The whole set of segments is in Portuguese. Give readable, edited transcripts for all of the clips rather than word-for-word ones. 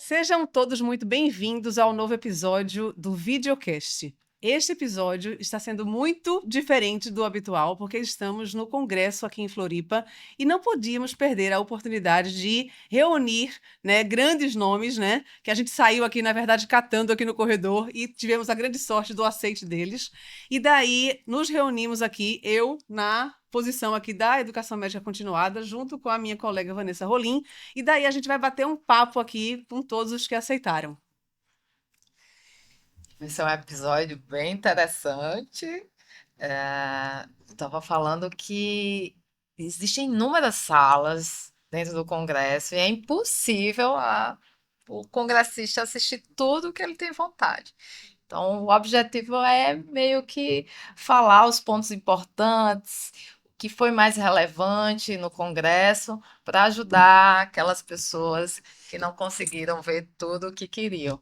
Sejam todos muito bem-vindos ao novo episódio do Videocast. Este episódio está sendo muito diferente do habitual, porque estamos no congresso aqui em Floripa e não podíamos perder a oportunidade de reunir, né, grandes nomes, né, que a gente saiu aqui, na verdade, catando aqui no corredor e tivemos a grande sorte do aceite deles. E daí nos reunimos aqui, eu na posição aqui da Educação Médica Continuada, junto com a minha colega Vanessa Rolim, e daí a gente vai bater um papo aqui com todos os que aceitaram. Esse é um episódio bem interessante. Estava falando que existem inúmeras salas dentro do Congresso e é impossível o congressista assistir tudo que ele tem vontade. Então, o objetivo é meio que falar os pontos importantes, o que foi mais relevante no Congresso, para ajudar aquelas pessoas que não conseguiram ver tudo o que queriam.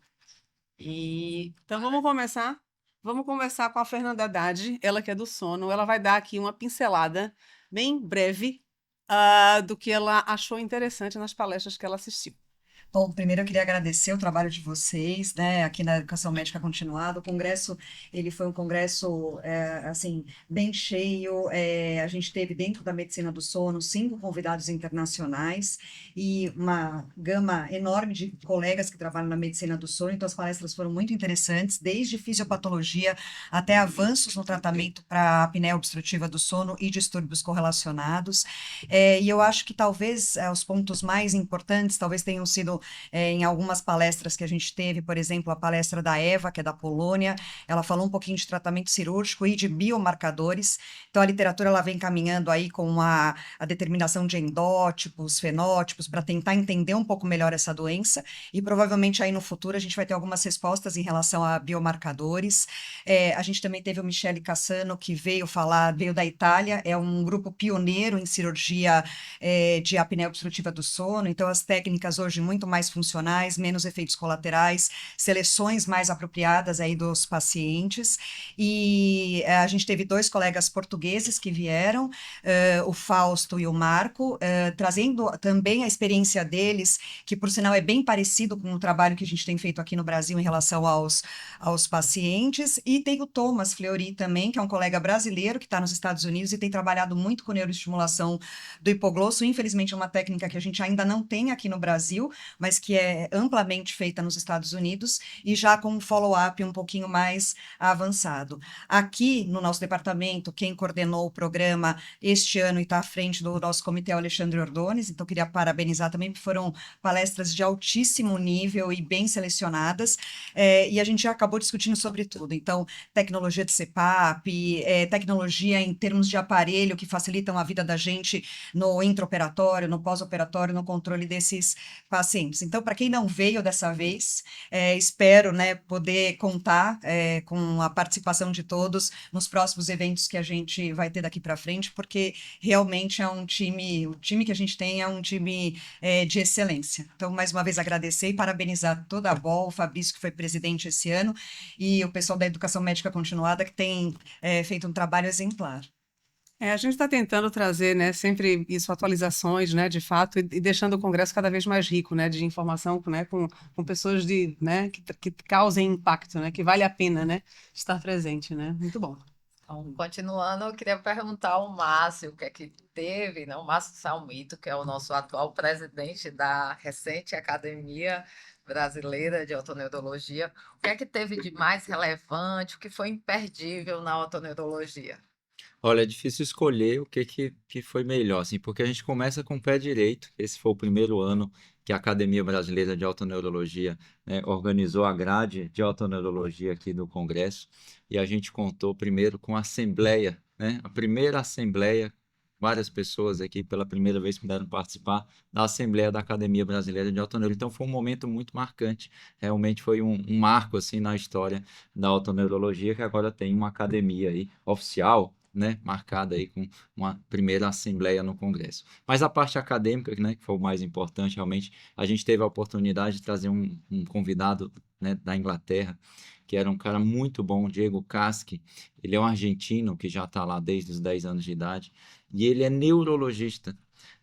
E Então vamos começar? Vamos conversar com a Fernanda Haddad, ela que é do sono. Ela vai dar aqui uma pincelada bem breve, do que ela achou interessante nas palestras que ela assistiu. Bom, primeiro eu queria agradecer o trabalho de vocês, né, aqui na Educação Médica Continuada. O congresso, ele foi um congresso, assim, bem cheio. A gente teve dentro da medicina do sono 5 convidados internacionais e uma gama enorme de colegas que trabalham na medicina do sono. Então, as palestras foram muito interessantes, desde fisiopatologia até avanços no tratamento para apneia obstrutiva do sono e distúrbios correlacionados. E eu acho que talvez os pontos mais importantes talvez tenham sido em algumas palestras que a gente teve, por exemplo, a palestra da Eva, que é da Polônia. Ela falou um pouquinho de tratamento cirúrgico e de biomarcadores. Então, a literatura ela vem caminhando aí com a determinação de endótipos, fenótipos, para tentar entender um pouco melhor essa doença. E provavelmente aí no futuro a gente vai ter algumas respostas em relação a biomarcadores. A gente também teve o Michele Cassano, que veio da Itália, é um grupo pioneiro em cirurgia de apneia obstrutiva do sono. Então, as técnicas hoje muito mais funcionais, menos efeitos colaterais, seleções mais apropriadas aí dos pacientes. E a gente teve 2 colegas portugueses que vieram, o Fausto e o Marco, trazendo também a experiência deles, que por sinal é bem parecido com o trabalho que a gente tem feito aqui no Brasil em relação aos pacientes. E tem o Thomas Fleury também, que é um colega brasileiro que está nos Estados Unidos e tem trabalhado muito com neuroestimulação do hipoglosso. Infelizmente é uma técnica que a gente ainda não tem aqui no Brasil, mas que é amplamente feita nos Estados Unidos e já com um follow-up um pouquinho mais avançado. Aqui no nosso departamento, quem coordenou o programa este ano e está à frente do nosso comitê é o Alexandre Ordones, então queria parabenizar também, porque foram palestras de altíssimo nível e bem selecionadas, e a gente já acabou discutindo sobre tudo. Então, tecnologia de CPAP, tecnologia em termos de aparelho que facilitam a vida da gente no intraoperatório, no pós-operatório, no controle desses pacientes. Então, para quem não veio dessa vez, espero, né, poder contar com a participação de todos nos próximos eventos que a gente vai ter daqui para frente, porque realmente é um time, o time que a gente tem é um time de excelência. Então, mais uma vez, agradecer e parabenizar toda a BOL, o Fabrício, que foi presidente esse ano, e o pessoal da Educação Médica Continuada, que tem feito um trabalho exemplar. A gente está tentando trazer, né, sempre isso, atualizações, né, de fato, e deixando o Congresso cada vez mais rico, né, de informação, né, com pessoas né, que causem impacto, né, que vale a pena, né, estar presente, né, muito bom. Então, continuando, eu queria perguntar ao Márcio o que é que teve, né? O Márcio Salmito, que é o nosso atual presidente da recente Academia Brasileira de Otoneurologia, o que é que teve de mais relevante, o que foi imperdível na otoneurologia? Olha, é difícil escolher o que foi melhor, assim, porque a gente começa com o pé direito. Esse foi o primeiro ano que a Academia Brasileira de Otoneurologia, né, organizou a grade de otoneurologia aqui no Congresso, e a gente contou primeiro com a assembleia, né, a primeira assembleia, várias pessoas aqui pela primeira vez puderam participar da Assembleia da Academia Brasileira de Otoneurologia. Então foi um momento muito marcante, realmente foi um marco assim na história da otoneurologia, que agora tem uma academia aí oficial, né, marcada aí com uma primeira assembleia no Congresso. Mas a parte acadêmica, né, que foi o mais importante, realmente, a gente teve a oportunidade de trazer um convidado, né, da Inglaterra, que era um cara muito bom, Diego Caschi. Ele é um argentino que já está lá desde os 10 anos de idade, e ele é neurologista.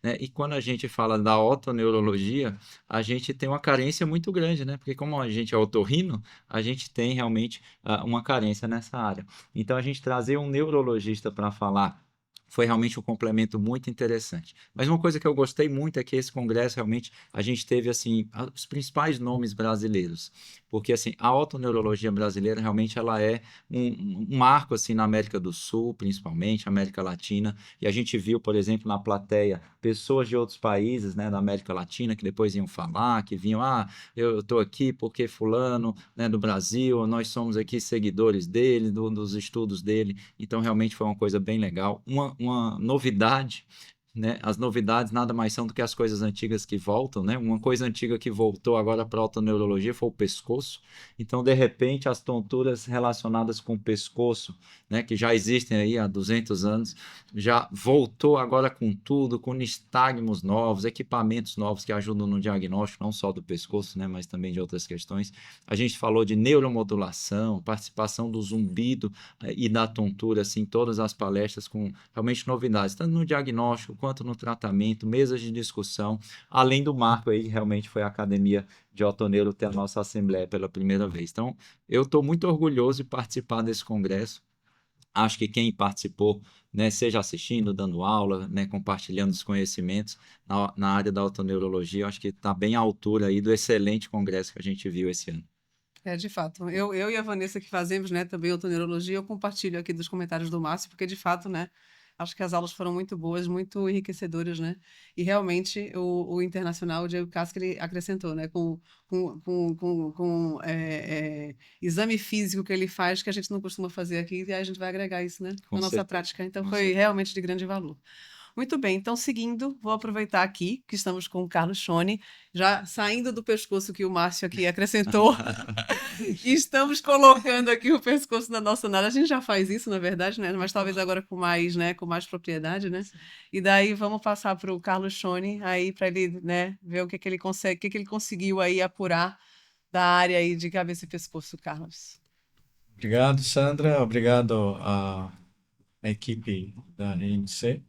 né? E quando a gente fala da otoneurologia, a gente tem uma carência muito grande, né? Porque como a gente é otorrino, a gente tem realmente uma carência nessa área. Então, a gente trazer um neurologista para falar foi realmente um complemento muito interessante. Mas uma coisa que eu gostei muito é que esse congresso realmente a gente teve assim os principais nomes brasileiros, porque assim a otoneurologia brasileira realmente ela é um marco assim na América do Sul, principalmente América Latina, e a gente viu, por exemplo, na plateia pessoas de outros países, né, da América Latina que depois iam falar, que vinham, eu estou aqui porque fulano, né, do Brasil, nós somos aqui seguidores dele, dos estudos dele, então realmente foi uma coisa bem legal, uma novidade, né? As novidades nada mais são do que as coisas antigas que voltam, né? Uma coisa antiga que voltou agora para a autoneurologia foi o pescoço. Então, de repente, as tonturas relacionadas com o pescoço, né, que já existem aí há 200 anos, já voltou agora com tudo, com nistagmos novos, equipamentos novos que ajudam no diagnóstico, não só do pescoço, né, mas também de outras questões. A gente falou de neuromodulação, participação do zumbido e da tontura, assim, todas as palestras com realmente novidades, tanto no diagnóstico quanto no tratamento, mesas de discussão, além do marco aí, realmente foi a Academia de Otoneuro ter a nossa assembleia pela primeira vez. Então, eu estou muito orgulhoso de participar desse congresso. Acho que quem participou, né, seja assistindo, dando aula, né, compartilhando os conhecimentos na área da otoneurologia, acho que está bem à altura aí do excelente congresso que a gente viu esse ano. De fato. Eu e a Vanessa que fazemos, né, também otoneurologia, eu compartilho aqui dos comentários do Márcio, porque de fato, né, acho que as aulas foram muito boas, muito enriquecedoras, né, e realmente o internacional, o Diego Casca, ele acrescentou, né, com exame físico que ele faz, que a gente não costuma fazer aqui, e aí a gente vai agregar isso, né, Com na nossa certeza. prática. Então Com foi certeza. realmente de grande valor. Muito bem, então seguindo, vou aproveitar aqui que estamos com o Carlos Schone, já saindo do pescoço que o Márcio aqui acrescentou, e estamos colocando aqui o pescoço na nossa análise. A gente já faz isso, na verdade, né? Mas talvez agora com mais, né, com mais propriedade, né? E daí vamos passar para o Carlos Schone aí para ele, né, ver o que que ele consegue, o que que ele conseguiu aí apurar da área aí de cabeça e pescoço, Carlos. Obrigado, Sandra. Obrigado à equipe da ANC.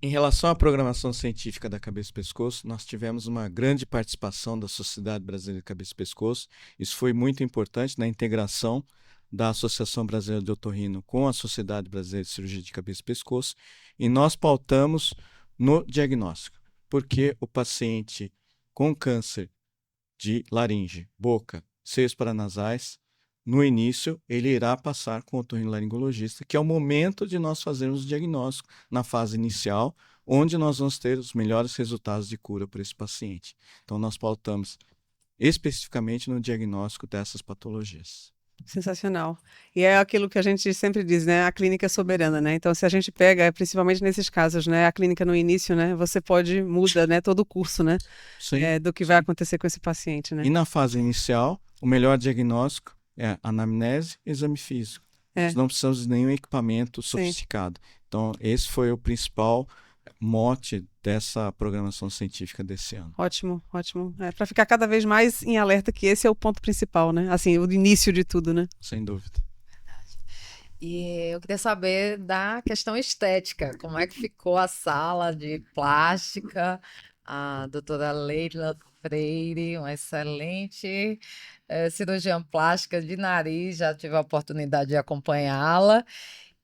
Em relação à programação científica da cabeça e pescoço, nós tivemos uma grande participação da Sociedade Brasileira de Cabeça e Pescoço. Isso foi muito importante na integração da Associação Brasileira de Otorrino com a Sociedade Brasileira de Cirurgia de Cabeça e Pescoço. E nós pautamos no diagnóstico, porque o paciente com câncer de laringe, boca, seios paranasais, no início, ele irá passar com o otorrinolaringologista, que é o momento de nós fazermos o diagnóstico na fase inicial, onde nós vamos ter os melhores resultados de cura para esse paciente. Então, nós pautamos especificamente no diagnóstico dessas patologias. Sensacional. E é aquilo que a gente sempre diz, né? A clínica é soberana, né? Então, se a gente pega, principalmente nesses casos, né? A clínica no início, né? Você muda, né? Todo o curso, né? Sim, Do que vai acontecer com esse paciente, né? E na fase inicial, o melhor diagnóstico é anamnese e exame físico. Nós não precisamos de nenhum equipamento sofisticado. Então, esse foi o principal mote dessa programação científica desse ano. Ótimo, ótimo. Para ficar cada vez mais em alerta que esse é o ponto principal, né? Assim, o início de tudo, né? Sem dúvida. E eu queria saber da questão estética, como é que ficou a sala de plástica, a doutora Leila Freire, uma excelente cirurgiã plástica de nariz, já tive a oportunidade de acompanhá-la.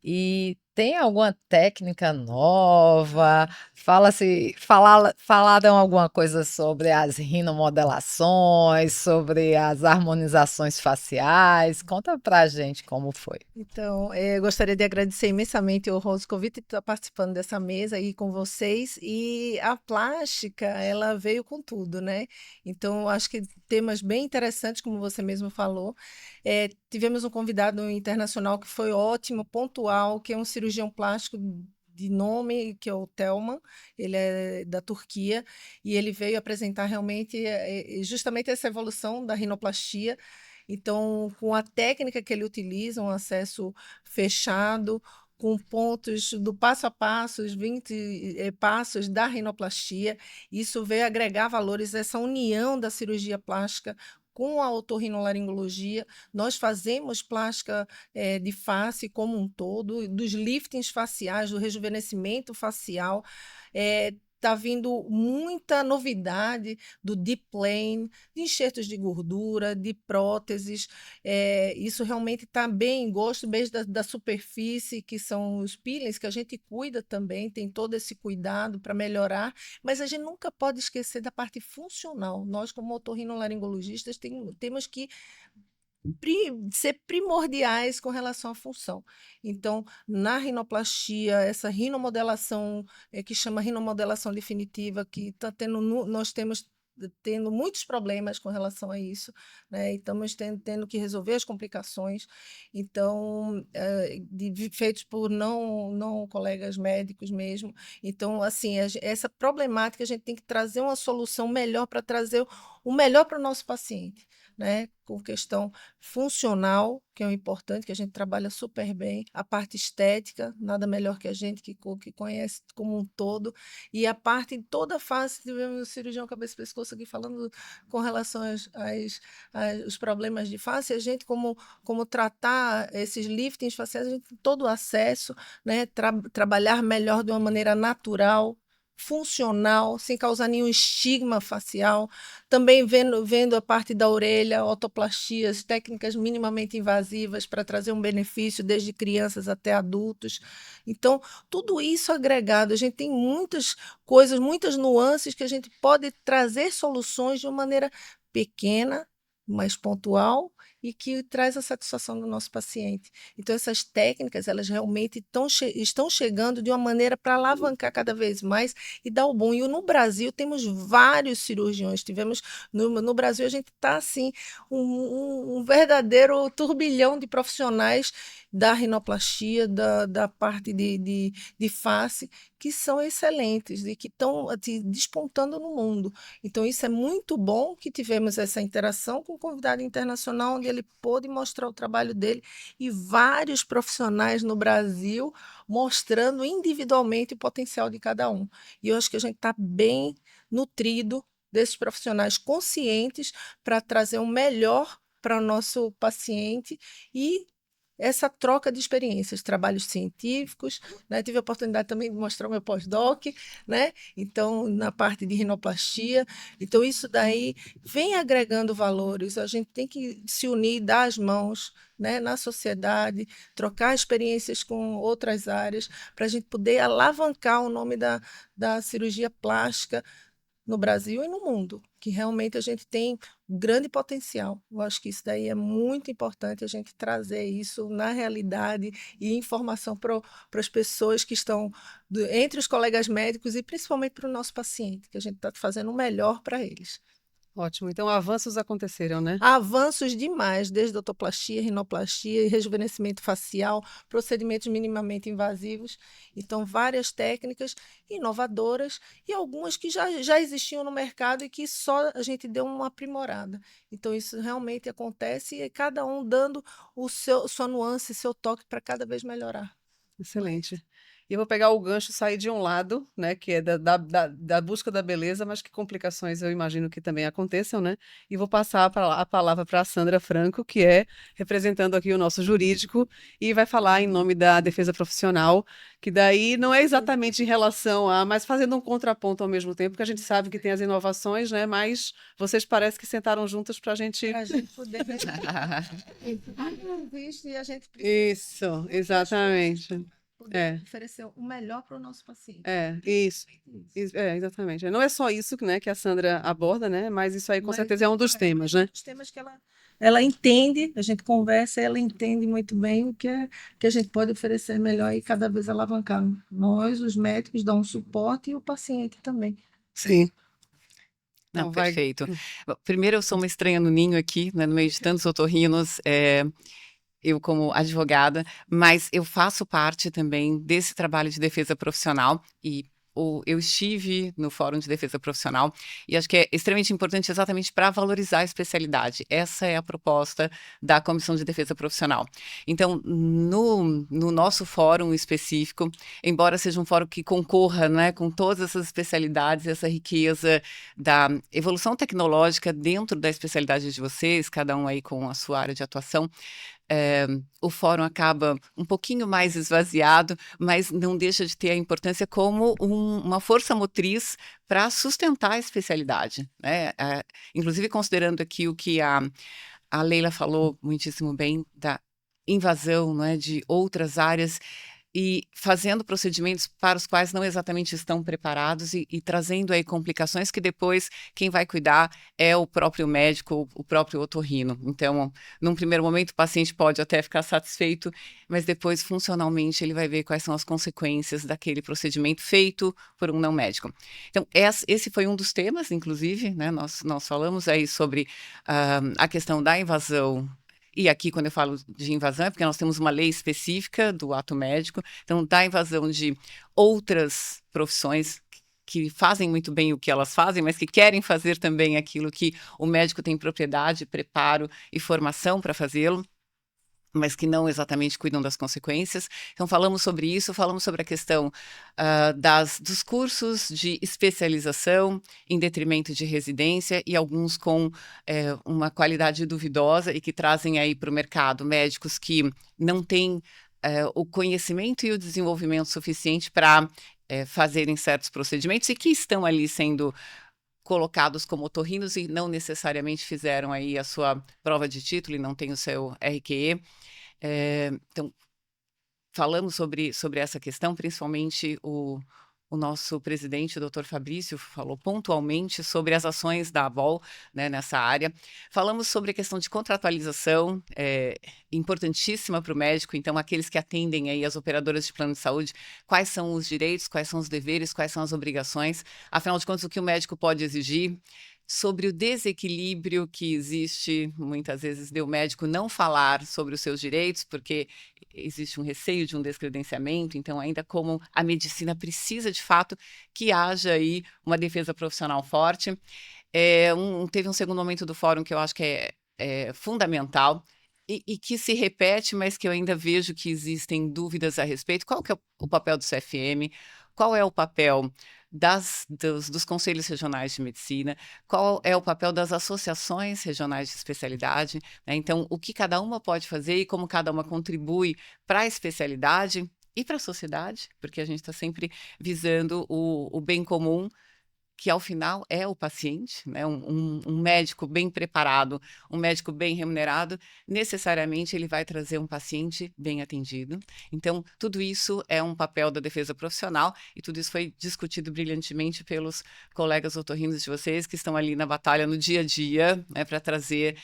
E tem alguma técnica nova? Falaram alguma coisa sobre as rinomodelações, sobre as harmonizações faciais? Conta pra gente como foi. Então, eu gostaria de agradecer imensamente o Rose convite de estar participando dessa mesa aí com vocês. E a plástica, ela veio com tudo, né? Então, acho que temas bem interessantes, como você mesmo falou. Tivemos um convidado internacional que foi ótimo, pontual, que é um cirurgião plástico de nome, que é o Telman, ele é da Turquia, e ele veio apresentar realmente justamente essa evolução da rinoplastia. Então, com a técnica que ele utiliza, um acesso fechado, com pontos do passo a passo, os 20 passos da rinoplastia, isso veio agregar valores, essa união da cirurgia plástica com a otorrinolaringologia. Nós fazemos plástica de face como um todo, dos liftings faciais, do rejuvenescimento facial, está vindo muita novidade do deep plane, de enxertos de gordura, de próteses. Isso realmente está bem em gosto, desde da superfície, que são os peelings, que a gente cuida também, tem todo esse cuidado para melhorar, mas a gente nunca pode esquecer da parte funcional. Nós, como otorrinolaringologistas, temos que ser primordiais com relação à função. Então, na rinoplastia, essa rinomodelação, que chama rinomodelação definitiva, que tá tendo, nós temos tendo muitos problemas com relação a isso, né? E estamos tendo que resolver as complicações, então, feitos por não colegas médicos mesmo. Então, assim, essa problemática a gente tem que trazer uma solução melhor para trazer o melhor para o nosso paciente, né? Com questão funcional, que é o importante, que a gente trabalha super bem, a parte estética, nada melhor que a gente que conhece como um todo, e a parte toda a face, tivemos o cirurgião cabeça e pescoço aqui falando com relação aos problemas de face, a gente como tratar esses liftings faciais, a gente tem todo o acesso, né? Trabalhar melhor de uma maneira natural, funcional, sem causar nenhum estigma facial. Também vendo a parte da orelha, otoplastias, técnicas minimamente invasivas para trazer um benefício desde crianças até adultos. Então, tudo isso agregado, a gente tem muitas coisas, muitas nuances que a gente pode trazer soluções de uma maneira pequena, mais pontual e que traz a satisfação do nosso paciente. Então, essas técnicas, elas realmente estão chegando de uma maneira para alavancar cada vez mais e dar o bom. E no Brasil, temos vários cirurgiões. No Brasil, a gente está, assim, um verdadeiro turbilhão de profissionais da rinoplastia, da parte de face, que são excelentes e que estão despontando no mundo. Então, isso é muito bom que tivemos essa interação com o convidado internacional, onde ele pôde mostrar o trabalho dele e vários profissionais no Brasil mostrando individualmente o potencial de cada um. E eu acho que a gente está bem nutrido desses profissionais conscientes para trazer o melhor para o nosso paciente e essa troca de experiências, trabalhos científicos, né? Tive a oportunidade também de mostrar o meu pós-doc, né? Então, na parte de rinoplastia. Então, isso daí vem agregando valores. A gente tem que se unir, dar as mãos, né, na sociedade, trocar experiências com outras áreas, para a gente poder alavancar o nome da cirurgia plástica no Brasil e no mundo, que realmente a gente tem grande potencial. Eu acho que isso daí é muito importante, a gente trazer isso na realidade e informação para as pessoas que estão entre os colegas médicos e principalmente para o nosso paciente, que a gente está fazendo o melhor para eles. Ótimo. Então, avanços aconteceram, né? Avanços demais, desde otoplastia, rinoplastia e rejuvenescimento facial, procedimentos minimamente invasivos. Então, várias técnicas inovadoras e algumas que já existiam no mercado e que só a gente deu uma aprimorada. Então, isso realmente acontece e cada um dando sua nuance, seu toque para cada vez melhorar. Excelente. E eu vou pegar o gancho e sair de um lado, né, que é da busca da beleza, mas que complicações eu imagino que também aconteçam, né? E vou passar a palavra para a Sandra Franco, que é representando aqui o nosso jurídico, e vai falar em nome da defesa profissional, que daí não é exatamente em relação mas fazendo um contraponto ao mesmo tempo, que a gente sabe que tem as inovações, né? Mas vocês parecem que sentaram juntas para a gente... Para a gente poder... e a gente Isso, exatamente. poder oferecer o melhor para o nosso paciente. Isso, exatamente. Não é só isso, né, que a Sandra aborda, né, mas isso aí com certeza é um dos temas, né? Os temas que ela entende, a gente conversa, ela entende muito bem o que a gente pode oferecer melhor e cada vez alavancar. Nós, os médicos, dão um suporte e o paciente também. Sim. Não, perfeito. Primeiro, eu sou uma estranha no ninho aqui, né, no meio de tantos otorrinos, eu como advogada, mas eu faço parte também desse trabalho de defesa profissional e eu estive no Fórum de Defesa Profissional e acho que é extremamente importante exatamente para valorizar a especialidade. Essa é a proposta da Comissão de Defesa Profissional. Então, no nosso fórum específico, embora seja um fórum que concorra, né, com todas essas especialidades, essa riqueza da evolução tecnológica dentro da especialidade de vocês, cada um aí com a sua área de atuação, o fórum acaba um pouquinho mais esvaziado, mas não deixa de ter a importância como uma força motriz para sustentar a especialidade, né? Inclusive considerando aqui o que a Leila falou muitíssimo bem da invasão, né, de outras áreas e fazendo procedimentos para os quais não exatamente estão preparados e trazendo aí complicações que depois quem vai cuidar é o próprio médico, o próprio otorrino. Então, num primeiro momento, o paciente pode até ficar satisfeito, mas depois, funcionalmente, ele vai ver quais são as consequências daquele procedimento feito por um não médico. Então, esse foi um dos temas, inclusive, né? Nós falamos aí sobre a questão da invasão. E aqui, quando eu falo de invasão, é porque nós temos uma lei específica do ato médico, então, da invasão de outras profissões que fazem muito bem o que elas fazem, mas que querem fazer também aquilo que o médico tem propriedade, preparo e formação para fazê-lo, mas que não exatamente cuidam das consequências. Então, falamos sobre isso, falamos sobre a questão dos cursos de especialização em detrimento de residência e alguns com uma qualidade duvidosa e que trazem aí para o mercado médicos que não têm o conhecimento e o desenvolvimento suficiente para fazerem certos procedimentos e que estão ali sendo colocados como otorrinos e não necessariamente fizeram aí a sua prova de título e não tem o seu RQE. Então, falamos sobre essa questão, principalmente o nosso presidente, o Dr. Fabrício, falou pontualmente sobre as ações da ABOL, né, nessa área. Falamos sobre a questão de contratualização, importantíssima para o médico, então aqueles que atendem aí as operadoras de plano de saúde, quais são os direitos, quais são os deveres, quais são as obrigações, afinal de contas, o que o médico pode exigir, sobre o desequilíbrio que existe, muitas vezes, de o médico não falar sobre os seus direitos, porque existe um receio de um descredenciamento, então ainda como a medicina precisa, de fato, que haja aí uma defesa profissional forte. Teve um segundo momento do fórum que eu acho que é fundamental, e que se repete, mas que eu ainda vejo que existem dúvidas a respeito. Qual que é o papel do CFM? Qual é o papel dos conselhos regionais de medicina? Qual é o papel das associações regionais de especialidade, né? Então, o que cada uma pode fazer e como cada uma contribui para a especialidade e para a sociedade, porque a gente está sempre visando o bem comum, que ao final é o paciente, né? Um médico bem preparado, um médico bem remunerado, necessariamente ele vai trazer um paciente bem atendido. Então, tudo isso é um papel da defesa profissional e tudo isso foi discutido brilhantemente pelos colegas otorrinos de vocês que estão ali na batalha no dia a dia, né, para trazer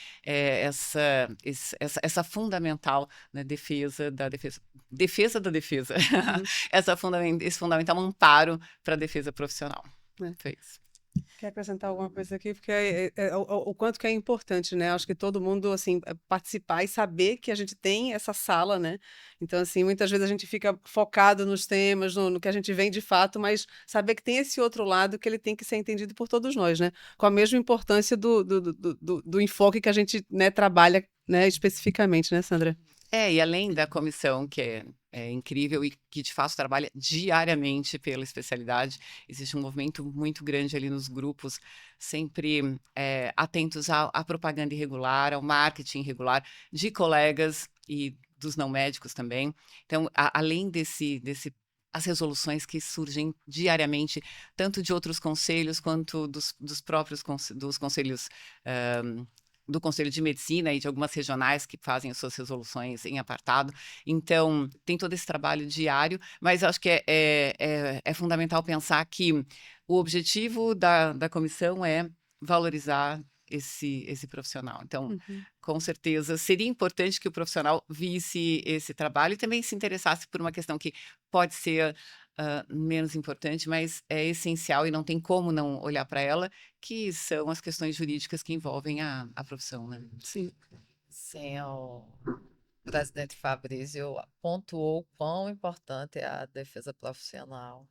essa fundamental, né, defesa da defesa. Defesa da defesa. Esse fundamental amparo para a defesa profissional. Foi isso. Quer acrescentar alguma coisa aqui? Porque o quanto que é importante, né? Acho que todo mundo, assim, participar e saber que a gente tem essa sala, né? Então, assim, muitas vezes a gente fica focado nos temas, no que a gente vem de fato, mas saber que tem esse outro lado que ele tem que ser entendido por todos nós, né? Com a mesma importância do enfoque que a gente, né, trabalha, né, especificamente, né, Sandra? E além da comissão, que é incrível e que de fato trabalha diariamente pela especialidade, existe um movimento muito grande ali nos grupos, sempre atentos à propaganda irregular, ao marketing irregular, de colegas e dos não médicos também. Então, além as resoluções que surgem diariamente, tanto de outros conselhos quanto dos próprios dos conselhos do Conselho de Medicina e de algumas regionais que fazem as suas resoluções em apartado. Então, tem todo esse trabalho diário, mas acho que é fundamental pensar que o objetivo da comissão é valorizar esse profissional. Então, com certeza, seria importante que o profissional visse esse trabalho e também se interessasse por uma questão que pode ser menos importante, mas é essencial e não tem como não olhar para ela, que são as questões jurídicas que envolvem a profissão, né? Sim. Sim, o presidente Fabrício pontuou quão importante é a defesa profissional.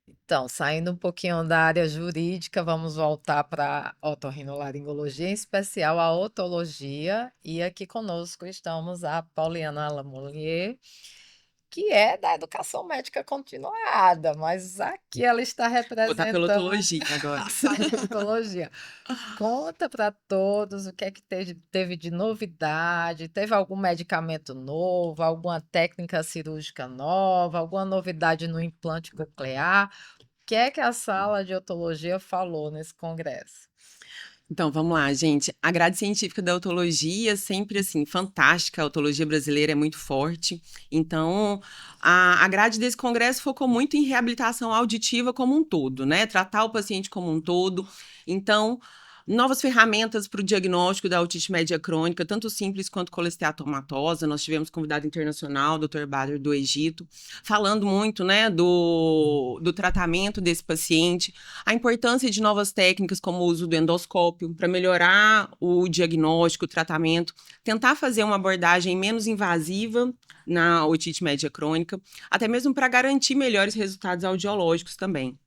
Então, saindo um pouquinho da área jurídica, vamos voltar para a otorrinolaringologia, em especial a otologia, e aqui conosco estamos a Pauliana Lamolier, que é da educação médica continuada, mas aqui ela está Vou botar representando pelotologia agora. a odontologia. Conta para todos o que é que teve de novidade, teve algum medicamento novo, alguma técnica cirúrgica nova, alguma novidade no implante coclear. O que é que a sala de otologia falou nesse congresso? Então, vamos lá, gente. A grade científica da otologia, sempre assim, fantástica. A otologia brasileira é muito forte. Então, a grade desse congresso focou muito em reabilitação auditiva como um todo, né? Tratar o paciente como um todo. Então, novas ferramentas para o diagnóstico da otite média crônica, tanto simples quanto colesteatomatosa. Nós tivemos convidado internacional, Dr. Badr do Egito, falando muito, né, do tratamento desse paciente, a importância de novas técnicas como o uso do endoscópio para melhorar o diagnóstico, o tratamento, tentar fazer uma abordagem menos invasiva na otite média crônica, até mesmo para garantir melhores resultados audiológicos também.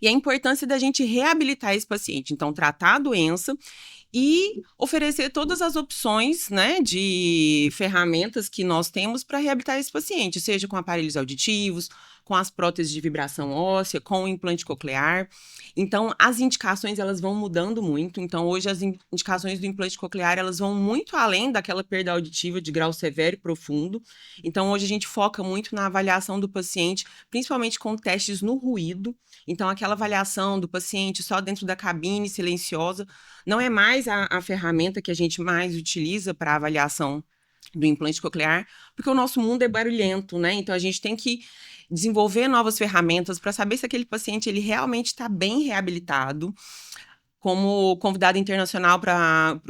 E a importância da gente reabilitar esse paciente, então tratar a doença e oferecer todas as opções, né, de ferramentas que nós temos para reabilitar esse paciente, seja com aparelhos auditivos, com as próteses de vibração óssea, com o implante coclear. Então, as indicações, elas vão mudando muito. Então, hoje, as indicações do implante coclear, elas vão muito além daquela perda auditiva de grau severo e profundo. Então, hoje, a gente foca muito na avaliação do paciente, principalmente com testes no ruído. Então, aquela avaliação do paciente só dentro da cabine, silenciosa, não é mais a ferramenta que a gente mais utiliza para avaliação do implante coclear, porque o nosso mundo é barulhento, né? Então, a gente tem que desenvolver novas ferramentas para saber se aquele paciente ele realmente está bem reabilitado. Como convidado internacional para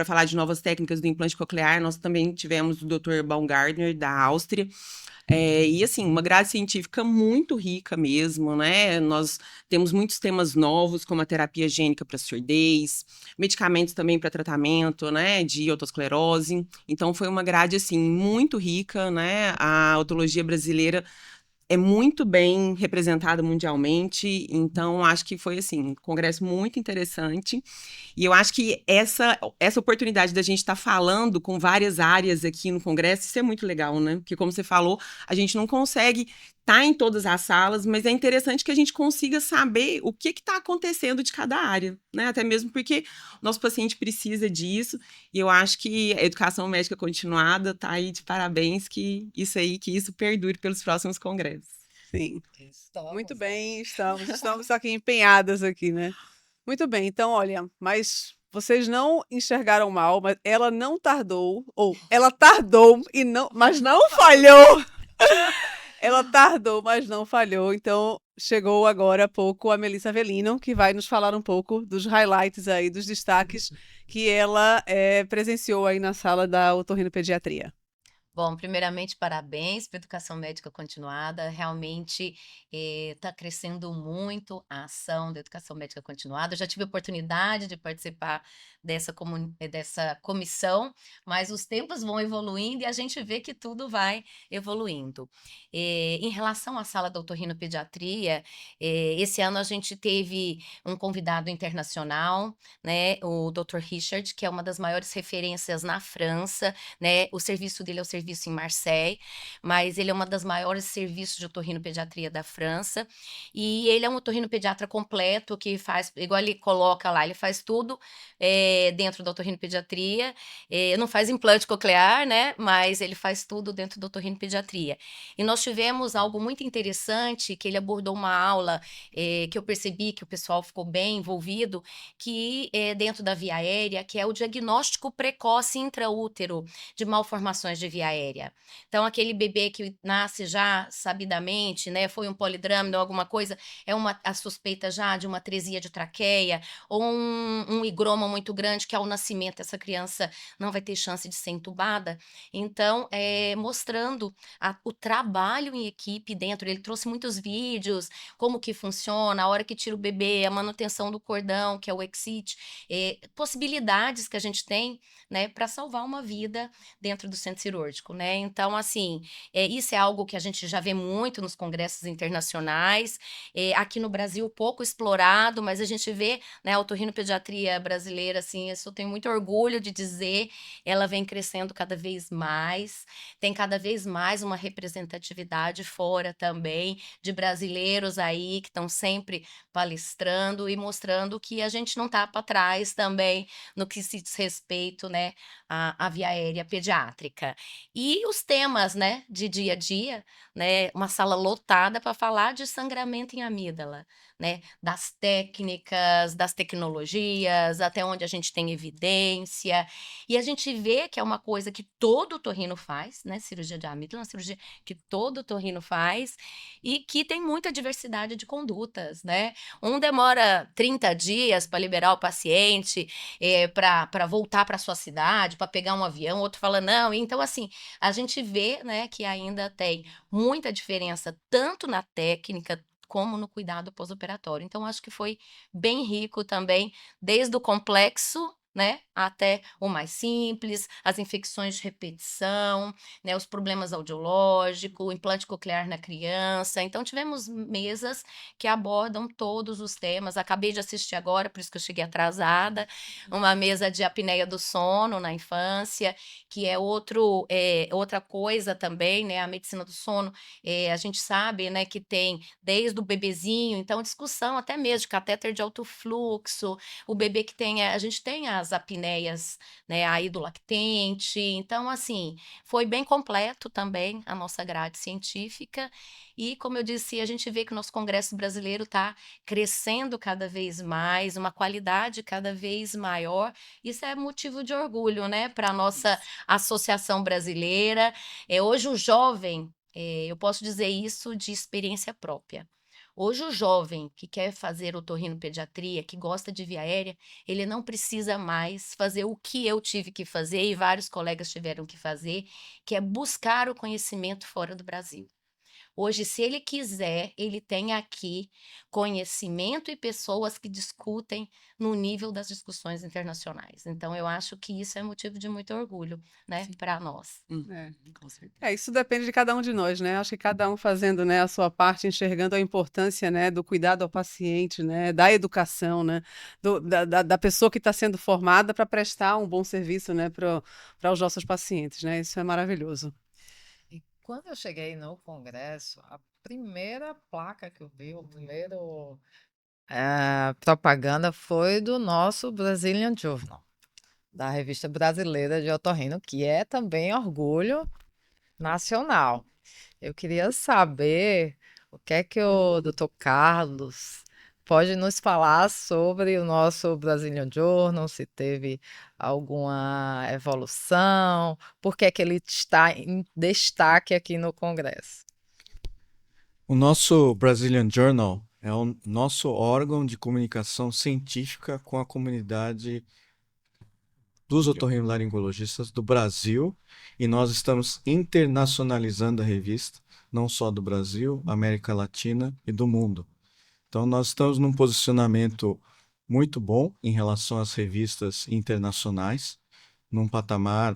falar de novas técnicas do implante coclear, nós também tivemos o Dr. Baumgartner, da Áustria. E assim, uma grade científica muito rica mesmo, né? Nós temos muitos temas novos, como a terapia gênica para surdez, medicamentos também para tratamento, né, de otosclerose. Então, foi uma grade, assim, muito rica, né? A otologia brasileira é muito bem representada mundialmente, então acho que foi assim, um congresso muito interessante. E eu acho que essa oportunidade da gente estar falando com várias áreas aqui no congresso, isso é muito legal, né? Porque como você falou, a gente não consegue estar em todas as salas, mas é interessante que a gente consiga saber o que está acontecendo de cada área, né? Até mesmo porque o nosso paciente precisa disso, e eu acho que a educação médica continuada está aí de parabéns, que isso perdure pelos próximos congressos. Sim. Estamos. Muito bem, estamos aqui empenhadas aqui, né? Muito bem, então, olha, mas vocês não enxergaram mal, mas ela não tardou, ou ela tardou e não, mas não falhou. Ela tardou, mas não falhou. Então, chegou agora há pouco a Melissa Avelino, que vai nos falar um pouco dos highlights aí, dos destaques que ela presenciou aí na sala da otorrinopediatria. Bom, primeiramente, parabéns para a educação médica continuada. Realmente está crescendo muito a ação da educação médica continuada. Eu já tive a oportunidade de participar dessa comissão, mas os tempos vão evoluindo e a gente vê que tudo vai evoluindo. Em relação à sala da otorrinopediatria, esse ano a gente teve um convidado internacional, né, o Dr. Richard, que é uma das maiores referências na França, né? O serviço dele é o serviço em Marseille, mas ele é uma das maiores serviços de otorrinopediatria da França, e ele é um otorrinopediatra completo, que faz, igual ele coloca lá, ele faz tudo dentro da otorrinopediatria, não faz implante coclear, né, mas ele faz tudo dentro da otorrinopediatria. E nós tivemos algo muito interessante, que ele abordou uma aula que eu percebi que o pessoal ficou bem envolvido, que é dentro da via aérea, que é o diagnóstico precoce intraútero de malformações de via aérea. Então, aquele bebê que nasce já sabidamente, né, foi um polidrama ou alguma coisa, a suspeita já de uma atresia de traqueia ou um higroma muito grande, que ao nascimento essa criança não vai ter chance de ser entubada. Então, mostrando o trabalho em equipe dentro, ele trouxe muitos vídeos, como que funciona, a hora que tira o bebê, a manutenção do cordão, que é o exit, possibilidades que a gente tem, né, para salvar uma vida dentro do centro cirúrgico. médico, né? Então, assim, isso é algo que a gente já vê muito nos congressos internacionais, aqui no Brasil pouco explorado, mas a gente vê, né, a otorrinopediatria brasileira, assim, isso eu tenho muito orgulho de dizer, ela vem crescendo cada vez mais, tem cada vez mais uma representatividade fora também, de brasileiros aí que estão sempre palestrando e mostrando que a gente não está para trás também no que se diz respeito, né, à via aérea pediátrica. E os temas, né, de dia a dia, né, uma sala lotada para falar de sangramento em amígdala, né, das técnicas, das tecnologias, até onde a gente tem evidência, e a gente vê que é uma coisa que todo otorrino faz, né, cirurgia de amígdala, é uma cirurgia que todo otorrino faz, e que tem muita diversidade de condutas, né, um demora 30 dias para liberar o paciente, para voltar para sua cidade, para pegar um avião, outro fala não. Então, assim, a gente vê, né, que ainda tem muita diferença tanto na técnica como no cuidado pós-operatório. Então, acho que foi bem rico também, desde o complexo, né, até o mais simples, as infecções de repetição, né, os problemas audiológicos, o implante coclear na criança. Então, tivemos mesas que abordam todos os temas. Acabei de assistir agora, por isso que eu cheguei atrasada, uma mesa de apneia do sono na infância, que é outra coisa também, né, a medicina do sono, a gente sabe, né, que tem desde o bebezinho, então discussão até mesmo de catéter de alto fluxo, o bebê que tem, a gente tem as apneias, né, aí do lactente, então assim, foi bem completo também a nossa grade científica e como eu disse, a gente vê que o nosso congresso brasileiro está crescendo cada vez mais, uma qualidade cada vez maior, isso é motivo de orgulho, né, para a nossa associação brasileira, hoje o jovem, eu posso dizer isso de experiência própria. Hoje o jovem que quer fazer otorrinopediatria, que gosta de via aérea, ele não precisa mais fazer o que eu tive que fazer e vários colegas tiveram que fazer, que é buscar o conhecimento fora do Brasil. Hoje, se ele quiser, ele tem aqui conhecimento e pessoas que discutem no nível das discussões internacionais. Então, eu acho que isso é motivo de muito orgulho, né, para nós. Com certeza. Isso depende de cada um de nós, né? Acho que cada um fazendo, né, a sua parte, enxergando a importância, né, do cuidado ao paciente, né, da educação, né, da pessoa que está sendo formada para prestar um bom serviço, né, para os nossos pacientes, né? Isso é maravilhoso. E quando eu cheguei no congresso, a primeira placa que eu vi, o primeiro propaganda foi do nosso Brazilian Journal, da Revista Brasileira de Otorrino, que é também orgulho nacional. Eu queria saber o que é que o Dr. Carlos pode nos falar sobre o nosso Brazilian Journal, se teve alguma evolução, por que é que ele está em destaque aqui no Congresso. O nosso Brazilian Journal é o nosso órgão de comunicação científica com a comunidade dos otorrinolaringologistas do Brasil, e nós estamos internacionalizando a revista, não só do Brasil, América Latina e do mundo. Então, nós estamos num posicionamento muito bom em relação às revistas internacionais, num patamar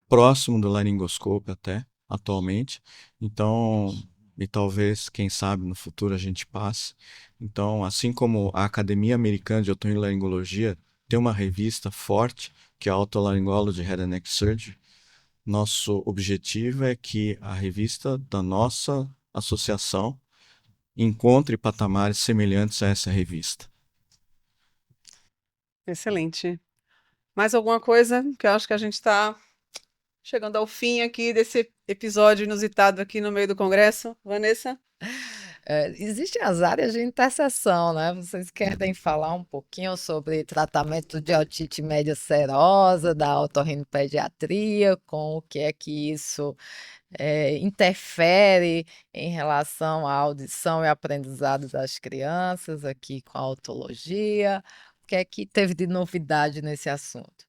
próximo do laringoscópio até, atualmente. Então, e talvez, quem sabe, no futuro a gente passe. Então, assim como a Academia Americana de Otorrinolaringologia tem uma revista forte, que é a Otolaryngology Head and Neck Surgery, nosso objetivo é que a revista da nossa associação encontre patamares semelhantes a essa revista. Excelente. Mais alguma coisa? Que eu acho que a gente está chegando ao fim aqui desse episódio inusitado aqui no meio do Congresso. Vanessa? Existem as áreas de interseção, né? Vocês querem falar um pouquinho sobre tratamento de otite média serosa, da otorrinopediatria, com o que é que isso interfere em relação à audição e aprendizado das crianças aqui com a otologia? O que é que teve de novidade nesse assunto?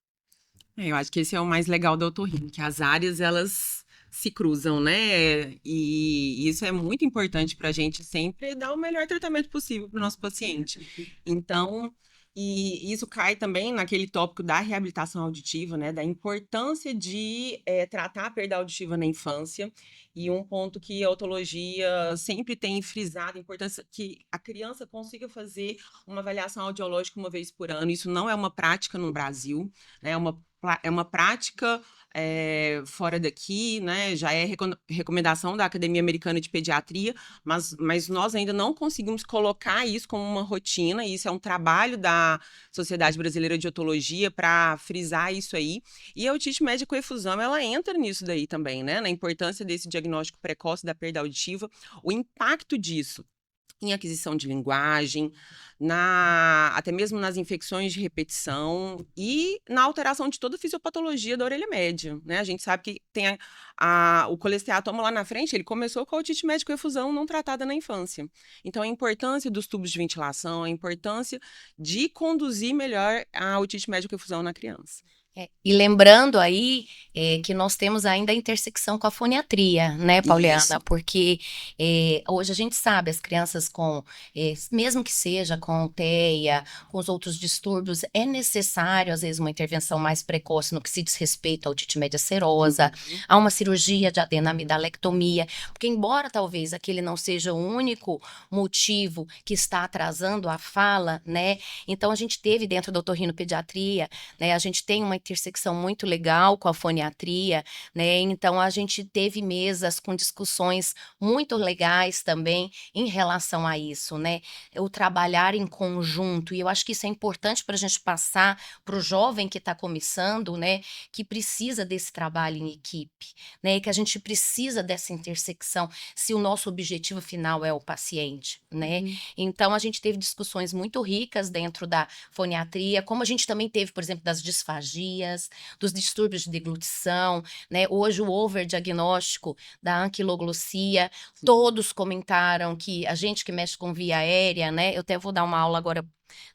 Eu acho que esse é o mais legal da otorrino, que as áreas, elas se cruzam, né? E isso é muito importante para a gente sempre dar o melhor tratamento possível para o nosso paciente. Então, E isso cai também naquele tópico da reabilitação auditiva, né? Da importância de tratar a perda auditiva na infância. E um ponto que a otologia sempre tem frisado, a importância que a criança consiga fazer uma avaliação audiológica uma vez por ano. Isso não é uma prática no Brasil, né? É uma prática fora daqui, né? Já é recomendação da Academia Americana de Pediatria, mas nós ainda não conseguimos colocar isso como uma rotina. Isso é um trabalho da Sociedade Brasileira de Otologia para frisar isso aí. E a otite média com efusão, ela entra nisso daí também, né? Na importância desse diagnóstico precoce da perda auditiva, o impacto disso em aquisição de linguagem, até mesmo nas infecções de repetição e na alteração de toda a fisiopatologia da orelha média, né? A gente sabe que tem o colesteatoma lá na frente, ele começou com a otite média com efusão não tratada na infância. Então, a importância dos tubos de ventilação, a importância de conduzir melhor a otite média com efusão na criança. E lembrando aí que nós temos ainda a intersecção com a foniatria, né, Pauliana? Isso. Porque hoje a gente sabe, as crianças mesmo que seja com TEA, com os outros distúrbios, é necessário, às vezes, uma intervenção mais precoce no que se diz respeito à otite média serosa, a uma cirurgia de adenamidalectomia, porque embora talvez aquele não seja o único motivo que está atrasando a fala, né, então a gente teve dentro da otorrinopediatria, né, a gente tem uma intersecção muito legal com a foniatria, né? Então a gente teve mesas com discussões muito legais também em relação a isso, né? O trabalhar em conjunto, e eu acho que isso é importante para a gente passar para o jovem que está começando, né? Que precisa desse trabalho em equipe, né? Que a gente precisa dessa intersecção se o nosso objetivo final é o paciente, né? Então a gente teve discussões muito ricas dentro da foniatria, como a gente também teve, por exemplo, das disfagias, dos distúrbios de deglutição, né? Hoje o overdiagnóstico da anquiloglossia, todos comentaram que a gente que mexe com via aérea, né? Eu até vou dar uma aula agora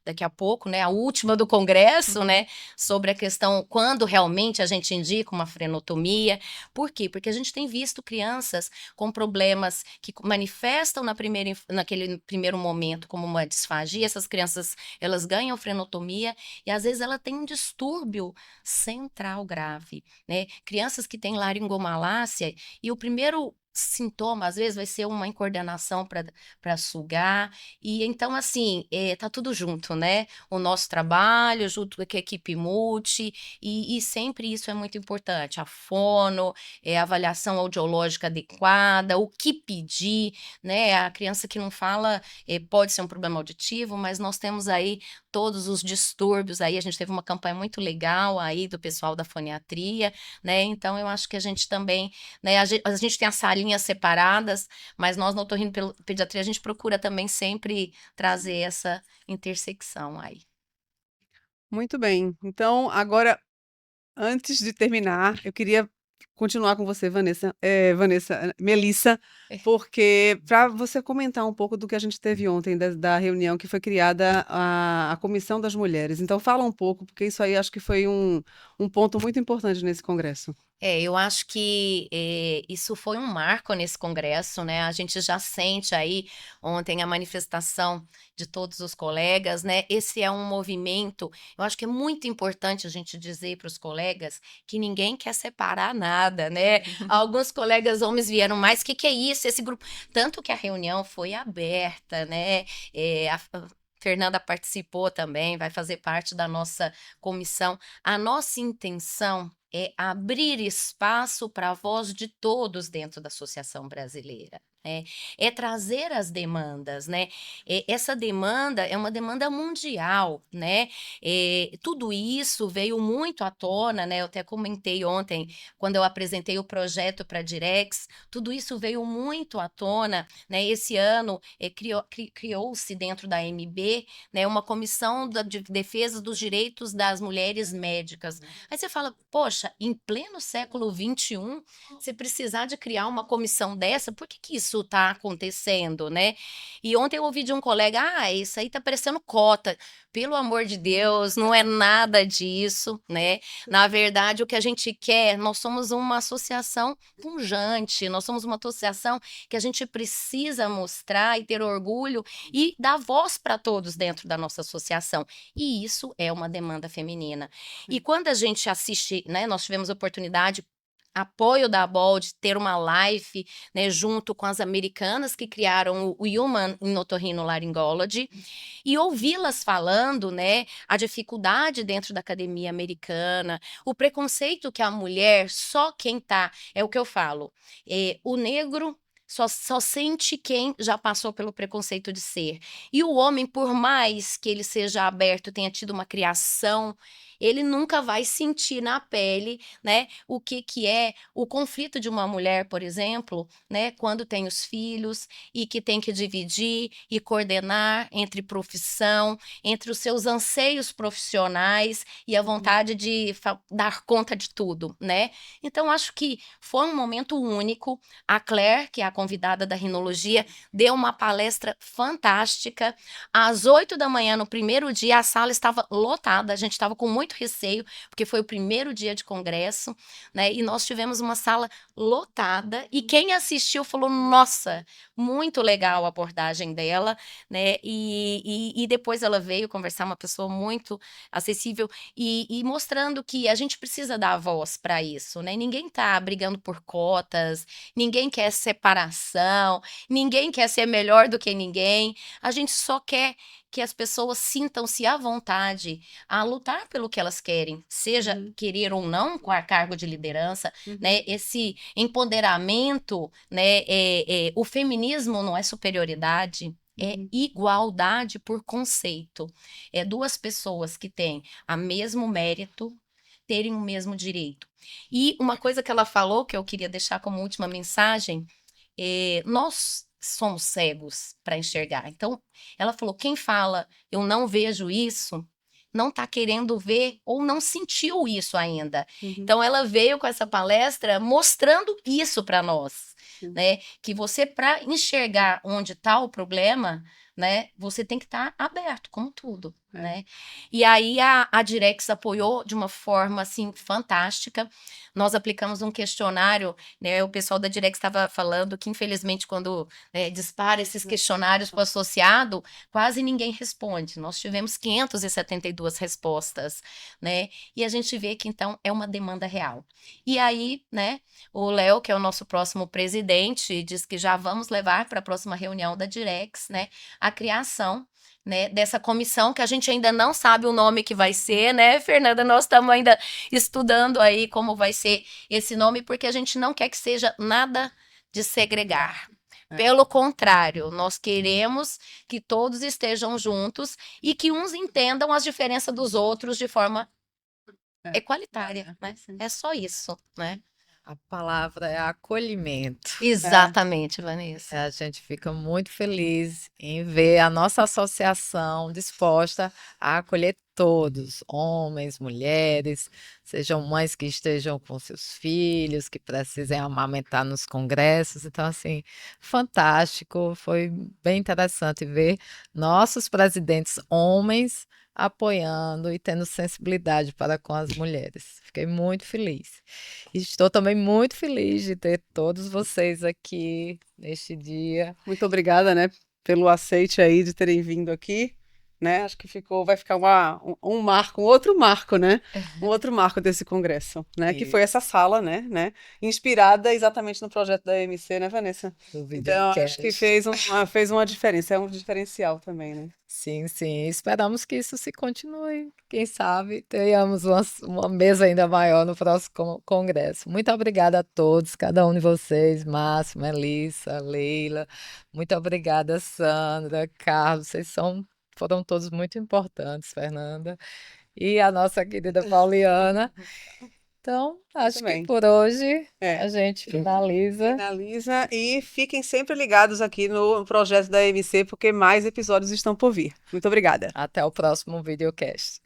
daqui a pouco, né, a última do congresso, né, sobre a questão quando realmente a gente indica uma frenotomia. Por quê? Porque a gente tem visto crianças com problemas que manifestam naquele primeiro momento como uma disfagia, essas crianças, elas ganham frenotomia e às vezes ela tem um distúrbio central grave, né, crianças que têm laringomalácia e o primeiro sintoma, às vezes, vai ser uma incoordenação para sugar, e então, assim, tá tudo junto, né? O nosso trabalho, junto com a equipe multi, e sempre isso é muito importante, a fono, a avaliação audiológica adequada, o que pedir, né? A criança que não fala pode ser um problema auditivo, mas nós temos aí todos os distúrbios, aí a gente teve uma campanha muito legal aí do pessoal da foniatria, né? Então, eu acho que a gente também, né? A gente tem as salinhas separadas, mas nós na otorrinopediatria a gente procura também sempre trazer essa intersecção aí. Muito bem. Então, agora, antes de terminar, eu queria continuar com você, Melissa, porque para você comentar um pouco do que a gente teve ontem, da reunião que foi criada a Comissão das Mulheres. Então, fala um pouco, porque isso aí acho que foi um ponto muito importante nesse congresso. Eu acho que isso foi um marco nesse congresso, né? A gente já sente aí ontem a manifestação de todos os colegas, né? Esse é um movimento, eu acho que é muito importante a gente dizer para os colegas que ninguém quer separar nada, né? Alguns colegas homens vieram, mas o que é isso? Esse grupo. Tanto que a reunião foi aberta, né? A Fernanda participou também, vai fazer parte da nossa comissão. A nossa intenção é abrir espaço para a voz de todos dentro da Associação Brasileira. É trazer as demandas, né? Essa demanda é uma demanda mundial, né? Tudo isso veio muito à tona, né? Eu até comentei ontem, quando eu apresentei o projeto para a Direx, tudo isso veio muito à tona, né? Esse ano criou-se dentro da MB, né, uma comissão de defesa dos direitos das mulheres médicas. Aí você fala, poxa, em pleno século XXI, você precisar de criar uma comissão dessa, por que isso isso está acontecendo, né? E ontem eu ouvi de um colega, isso aí tá parecendo cota. Pelo amor de Deus, não é nada disso, né? Na verdade, o que a gente quer, nós somos uma associação pujante, nós somos uma associação que a gente precisa mostrar e ter orgulho e dar voz para todos dentro da nossa associação. E isso é uma demanda feminina. E quando a gente assiste, né, nós tivemos a oportunidade, apoio da ABOL de ter uma live, né, junto com as americanas que criaram o Human in Otorrinolaryngology, e ouvi-las falando, né, a dificuldade dentro da academia americana, o preconceito que a mulher, só quem tá, é o que eu falo, o negro só sente quem já passou pelo preconceito de ser. E o homem, por mais que ele seja aberto, tenha tido uma criação, ele nunca vai sentir na pele, né, o que é o conflito de uma mulher, por exemplo, né, quando tem os filhos e que tem que dividir e coordenar entre profissão, entre os seus anseios profissionais e a vontade de dar conta de tudo, né? Então, acho que foi um momento único. A Claire, que é a convidada da rinologia, deu uma palestra fantástica. Às 8 da manhã, no primeiro dia, a sala estava lotada, a gente estava com muito receio, porque foi o primeiro dia de congresso, né? E nós tivemos uma sala lotada, e quem assistiu falou, nossa, muito legal a abordagem dela, né? E depois ela veio conversar, uma pessoa muito acessível, e mostrando que a gente precisa dar voz para isso, né? Ninguém está brigando por cotas, ninguém quer separação, ninguém quer ser melhor do que ninguém, a gente só quer que as pessoas sintam-se à vontade a lutar pelo que elas querem, seja querer ou não com a cargo de liderança, né? Esse empoderamento, né? O feminismo não é superioridade, é igualdade por conceito. É duas pessoas que têm o mesmo mérito, terem o mesmo direito. E uma coisa que ela falou, que eu queria deixar como última mensagem, nós somos cegos para enxergar. Então, ela falou, quem fala, eu não vejo isso, não está querendo ver ou não sentiu isso ainda. Então, ela veio com essa palestra mostrando isso para nós, né? Que você, para enxergar onde está o problema, né, você tem que estar aberto, como tudo, né? E aí a Direx apoiou de uma forma, assim, fantástica. Nós aplicamos um questionário, né? O pessoal da Direx estava falando que, infelizmente, quando dispara esses questionários para o associado, quase ninguém responde. Nós tivemos 572 respostas, né? E a gente vê que, então, é uma demanda real. E aí, né, o Léo, que é o nosso próximo presidente, diz que já vamos levar para a próxima reunião da Direx, né, a criação, né, dessa comissão, que a gente ainda não sabe o nome que vai ser, né, Fernanda? Nós estamos ainda estudando aí como vai ser esse nome, porque a gente não quer que seja nada de segregar. Pelo contrário, nós queremos que todos estejam juntos e que uns entendam as diferenças dos outros de forma equalitária, né? É só isso, né? A palavra é acolhimento. Exatamente, Vanessa. A gente fica muito feliz em ver a nossa associação disposta a acolher todos, homens, mulheres, sejam mães que estejam com seus filhos, que precisem amamentar nos congressos. Então, assim, fantástico, foi bem interessante ver nossos presidentes homens apoiando e tendo sensibilidade para com as mulheres. Fiquei muito feliz. E estou também muito feliz de ter todos vocês aqui neste dia. Muito obrigada, né, pelo aceite aí de terem vindo aqui, né? Acho que vai ficar um outro marco, né? Um outro marco desse congresso, né? Que foi essa sala, né? Inspirada exatamente no projeto da EMC, né, Vanessa? Então, acho que fez uma diferença, é um diferencial também, né? Sim, sim. Esperamos que isso se continue. Quem sabe tenhamos uma mesa ainda maior no próximo congresso. Muito obrigada a todos, cada um de vocês, Márcio, Melissa, Leila. Muito obrigada, Sandra, Carlos. Vocês foram todos muito importantes, Fernanda. E a nossa querida Pauliana. Então, acho que por hoje a gente finaliza. Finaliza, e fiquem sempre ligados aqui no projeto da EMC, porque mais episódios estão por vir. Muito obrigada. Até o próximo videocast.